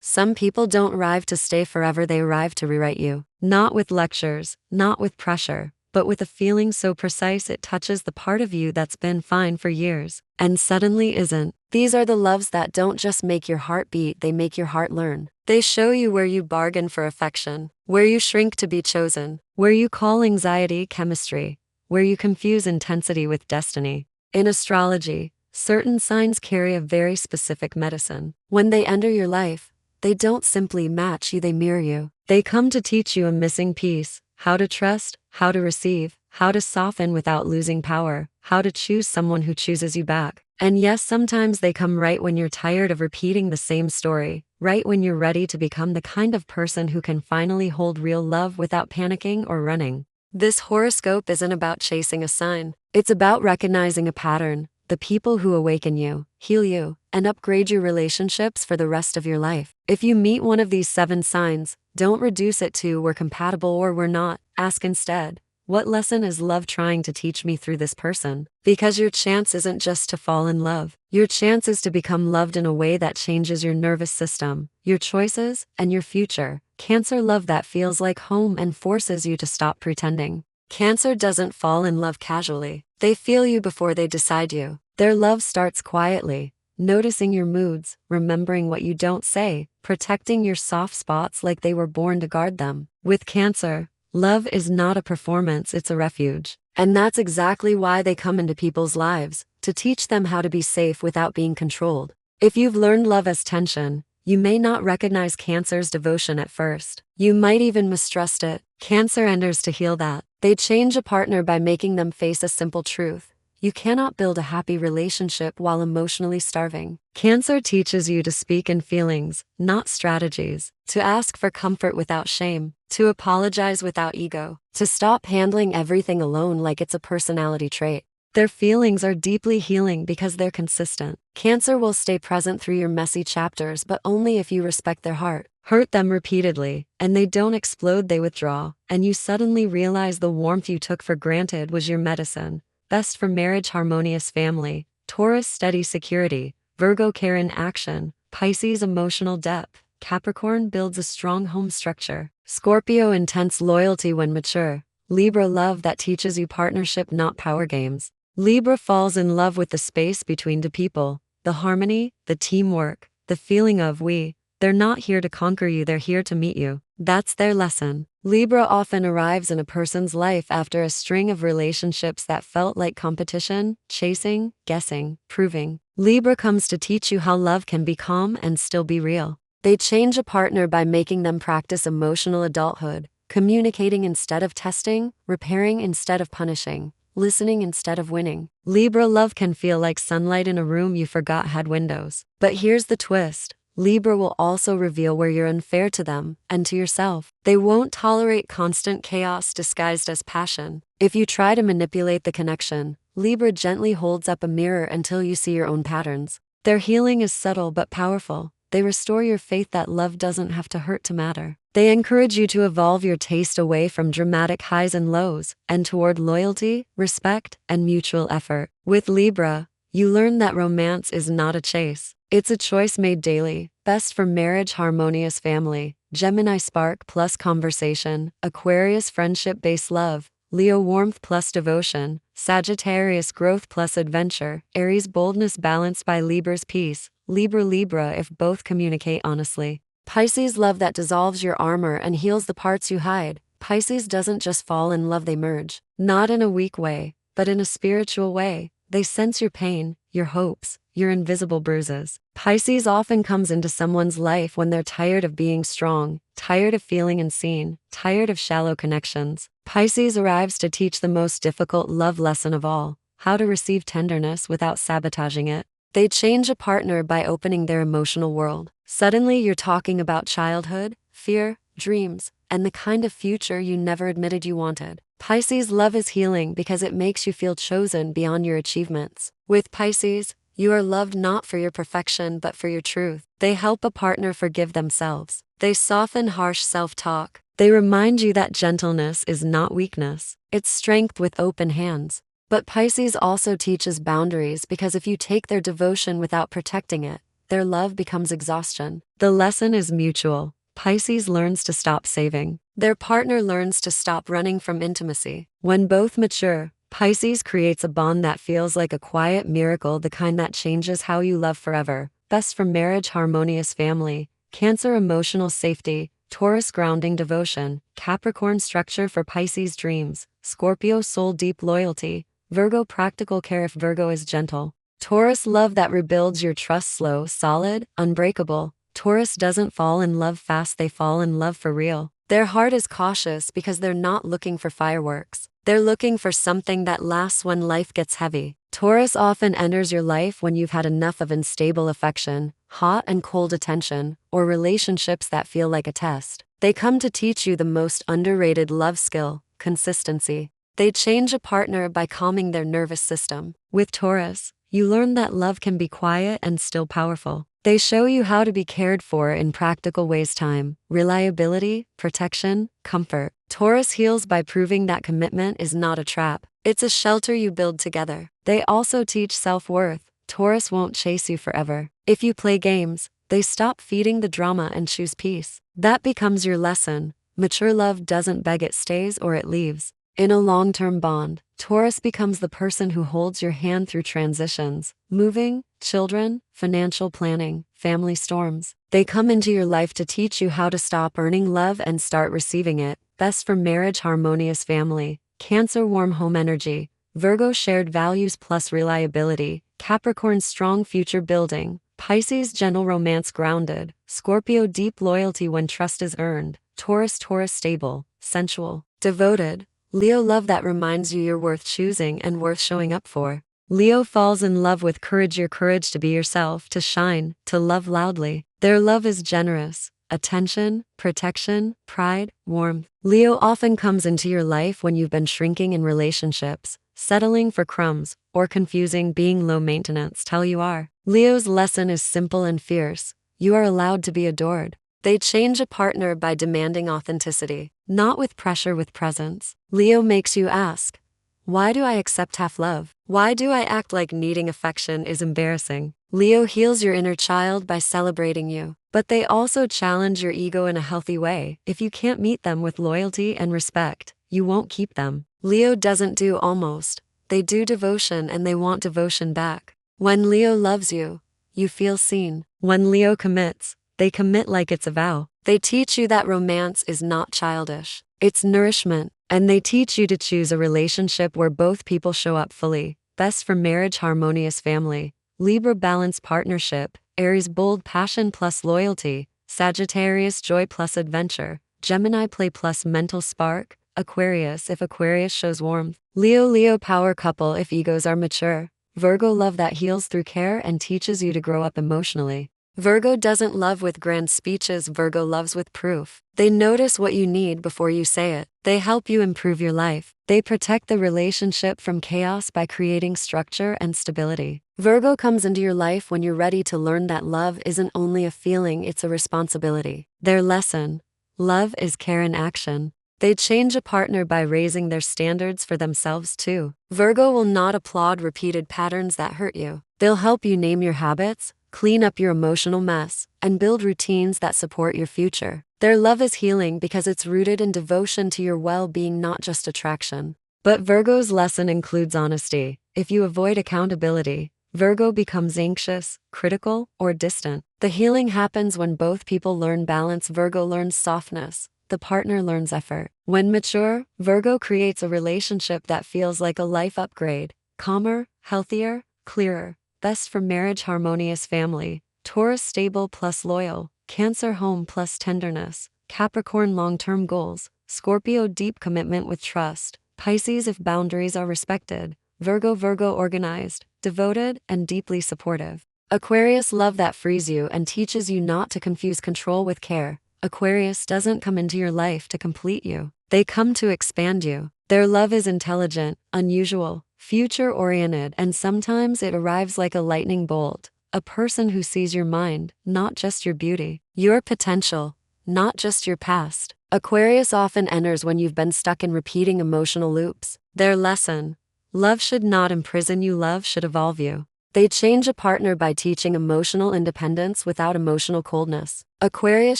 Some people don't arrive to stay forever, they arrive to rewrite you. Not with lectures, not with pressure, but with a feeling so precise it touches the part of you that's been fine for years and suddenly isn't. These are the loves that don't just make your heart beat, they make your heart learn. They show you where you bargain for affection, where you shrink to be chosen, where you call anxiety chemistry, where you confuse intensity with destiny. In astrology, certain signs carry a very specific medicine. When they enter your life, they don't simply match you, they mirror you. They come to teach you a missing piece: how to trust, how to receive, how to soften without losing power, how to choose someone who chooses you back. And yes, sometimes they come right when you're tired of repeating the same story, right when you're ready to become the kind of person who can finally hold real love without panicking or running. This horoscope isn't about chasing a sign. It's about recognizing a pattern, the people who awaken you, heal you, and upgrade your relationships for the rest of your life. If you meet one of these 7 signs, don't reduce it to "we're compatible" or "we're not." Ask instead, what lesson is love trying to teach me through this person? Because your chance isn't just to fall in love. Your chance is to become loved in a way that changes your nervous system, your choices, and your future. Cancer love that feels like home and forces you to stop pretending. Cancer doesn't fall in love casually. They feel you before they decide you. Their love starts quietly, noticing your moods, remembering what you don't say, protecting your soft spots like they were born to guard them. With Cancer, love is not a performance, it's a refuge. And that's exactly why they come into people's lives, to teach them how to be safe without being controlled. If you've learned love as tension, you may not recognize Cancer's devotion at first. You might even mistrust it. Cancer enters to heal that. They change a partner by making them face a simple truth: you cannot build a happy relationship while emotionally starving. Cancer teaches you to speak in feelings, not strategies, to ask for comfort without shame, to apologize without ego, to stop handling everything alone like it's a personality trait. Their feelings are deeply healing because they're consistent. Cancer will stay present through your messy chapters, but only if you respect their heart. Hurt them repeatedly, and they don't explode, they withdraw, and you suddenly realize the warmth you took for granted was your medicine. Best for marriage, harmonious family. Taurus, steady security. Virgo, care in action. Pisces, emotional depth. Capricorn, builds a strong home structure. Scorpio, intense loyalty when mature. Libra, love that teaches you partnership, not power games. Libra falls in love with the space between two people, the harmony, the teamwork, the feeling of we. They're not here to conquer you, they're here to meet you. That's their lesson. Libra often arrives in a person's life after a string of relationships that felt like competition, chasing, guessing, proving. Libra comes to teach you how love can be calm and still be real. They change a partner by making them practice emotional adulthood, communicating instead of testing, repairing instead of punishing, listening instead of winning. Libra love can feel like sunlight in a room you forgot had windows. But here's the twist: Libra will also reveal where you're unfair to them and to yourself. They won't tolerate constant chaos disguised as passion. If you try to manipulate the connection, Libra gently holds up a mirror until you see your own patterns. Their healing is subtle but powerful. They restore your faith that love doesn't have to hurt to matter. They encourage you to evolve your taste away from dramatic highs and lows and toward loyalty, respect, and mutual effort. With Libra, you learn that romance is not a chase. It's a choice made daily. Best for marriage, harmonious family. Gemini, spark plus conversation. Aquarius, friendship-based love. Leo, warmth plus devotion. Sagittarius, growth plus adventure. Aries, boldness balanced by Libra's peace. Libra if both communicate honestly. Pisces, love that dissolves your armor and heals the parts you hide. Pisces doesn't just fall in love, they merge. Not in a weak way, but in a spiritual way. They sense your pain, your hopes, your invisible bruises. Pisces often comes into someone's life when they're tired of being strong, tired of feeling unseen, tired of shallow connections. Pisces arrives to teach the most difficult love lesson of all: how to receive tenderness without sabotaging it. They change a partner by opening their emotional world. Suddenly you're talking about childhood, fear, dreams, and the kind of future you never admitted you wanted. Pisces love is healing because it makes you feel chosen beyond your achievements. With Pisces, you are loved not for your perfection but for your truth. They help a partner forgive themselves. They soften harsh self-talk. They remind you that gentleness is not weakness, it's strength with open hands. But Pisces also teaches boundaries because if you take their devotion without protecting it, their love becomes exhaustion. The lesson is mutual. Pisces learns to stop saving. Their partner learns to stop running from intimacy. When both mature, Pisces creates a bond that feels like a quiet miracle, the kind that changes how you love forever. Best for marriage, harmonious family. Cancer, emotional safety. Taurus, grounding devotion. Capricorn, structure for Pisces, dreams. Scorpio, soul deep loyalty. Virgo, practical care if Virgo is gentle. Taurus, love that rebuilds your trust, slow, solid, unbreakable. Taurus doesn't fall in love fast, they fall in love for real. Their heart is cautious because they're not looking for fireworks. They're looking for something that lasts when life gets heavy. Taurus often enters your life when you've had enough of unstable affection, hot and cold attention, or relationships that feel like a test. They come to teach you the most underrated love skill, consistency. They change a partner by calming their nervous system. With Taurus, you learn that love can be quiet and still powerful. They show you how to be cared for in practical ways: time, reliability, protection, comfort. Taurus heals by proving that commitment is not a trap. It's a shelter you build together. They also teach self-worth. Taurus won't chase you forever. If you play games, they stop feeding the drama and choose peace. That becomes your lesson. Mature love doesn't beg, it stays or it leaves. In a long-term bond, Taurus becomes the person who holds your hand through transitions, moving, children, financial planning, family storms. They come into your life to teach you how to stop earning love and start receiving it. Best for marriage, harmonious family. Cancer, warm home energy. Virgo, shared values plus reliability. Capricorn, strong future building. Pisces, gentle romance, grounded. Scorpio, deep loyalty when trust is earned. Taurus, stable, sensual, devoted. Leo, love that reminds you you're worth choosing and worth showing up for. Leo falls in love with courage, your courage to be yourself, to shine, to love loudly. Their love is generous. Attention, protection, pride, warmth. Leo often comes into your life when you've been shrinking in relationships, settling for crumbs, or confusing being low maintenance till you are. Leo's lesson is simple and fierce. You are allowed to be adored. They change a partner by demanding authenticity, not with pressure, with presence. Leo makes you ask, why do I accept half love? Why do I act like needing affection is embarrassing? Leo heals your inner child by celebrating you, but they also challenge your ego in a healthy way. If you can't meet them with loyalty and respect, you won't keep them. Leo doesn't do almost. They do devotion, and they want devotion back. When Leo loves you, you feel seen. When Leo commits, they commit like it's a vow. They teach you that romance is not childish. It's nourishment. And they teach you to choose a relationship where both people show up fully. Best for marriage, harmonious family. Libra, balanced partnership. Aries, bold passion plus loyalty. Sagittarius, joy plus adventure. Gemini, play plus mental spark. Aquarius, if Aquarius shows warmth. Leo, power couple if egos are mature. Virgo, love that heals through care and teaches you to grow up emotionally. Virgo doesn't love with grand speeches, Virgo loves with proof. They notice what you need before you say it. They help you improve your life. They protect the relationship from chaos by creating structure and stability. Virgo comes into your life when you're ready to learn that love isn't only a feeling, it's a responsibility. Their lesson: love is care in action. They change a partner by raising their standards for themselves too. Virgo will not applaud repeated patterns that hurt you. They'll help you name your habits, clean up your emotional mess, and build routines that support your future. Their love is healing because it's rooted in devotion to your well-being, not just attraction. But Virgo's lesson includes honesty. If you avoid accountability, Virgo becomes anxious, critical, or distant. The healing happens when both people learn balance. Virgo learns softness. The partner learns effort. When mature, Virgo creates a relationship that feels like a life upgrade. Calmer, healthier, clearer. Best for marriage, harmonious family. Taurus, stable plus loyal. Cancer, home plus tenderness. Capricorn, long-term goals. Scorpio, deep commitment with trust. Pisces, if boundaries are respected. Virgo, organized, devoted, and deeply supportive. Aquarius, love that frees you and teaches you not to confuse control with care. Aquarius doesn't come into your life to complete you. They come to expand you. Their love is intelligent, unusual, future-oriented, and sometimes it arrives like a lightning bolt. A person who sees your mind, not just your beauty. Your potential, not just your past. Aquarius often enters when you've been stuck in repeating emotional loops. Their lesson: love should not imprison you, love should evolve you. They change a partner by teaching emotional independence without emotional coldness. Aquarius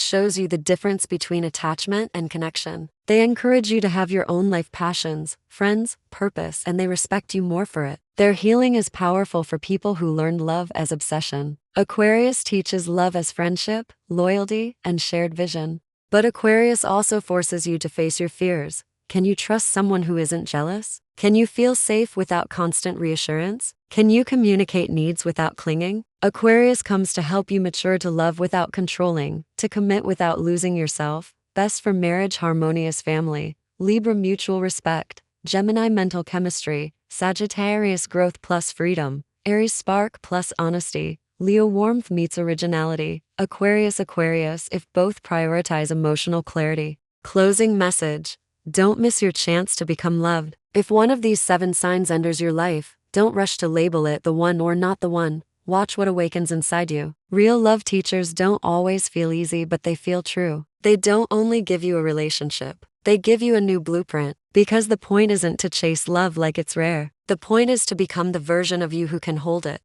shows you the difference between attachment and connection. They encourage you to have your own life passions, friends, purpose, and they respect you more for it. Their healing is powerful for people who learned love as obsession. Aquarius teaches love as friendship, loyalty, and shared vision. But Aquarius also forces you to face your fears. Can you trust someone who isn't jealous? Can you feel safe without constant reassurance? Can you communicate needs without clinging? Aquarius comes to help you mature to love without controlling, to commit without losing yourself. Best for marriage, harmonious family, Libra mutual respect, Gemini mental chemistry, Sagittarius growth plus freedom, Aries spark plus honesty, Leo warmth meets originality, Aquarius if both prioritize emotional clarity. Closing message. Don't miss your chance to become loved. If one of these 7 signs enters your life, don't rush to label it the one or not the one. Watch what awakens inside you. Real love teachers don't always feel easy, but they feel true. They don't only give you a relationship, they give you a new blueprint. Because the point isn't to chase love like it's rare. The point is to become the version of you who can hold it.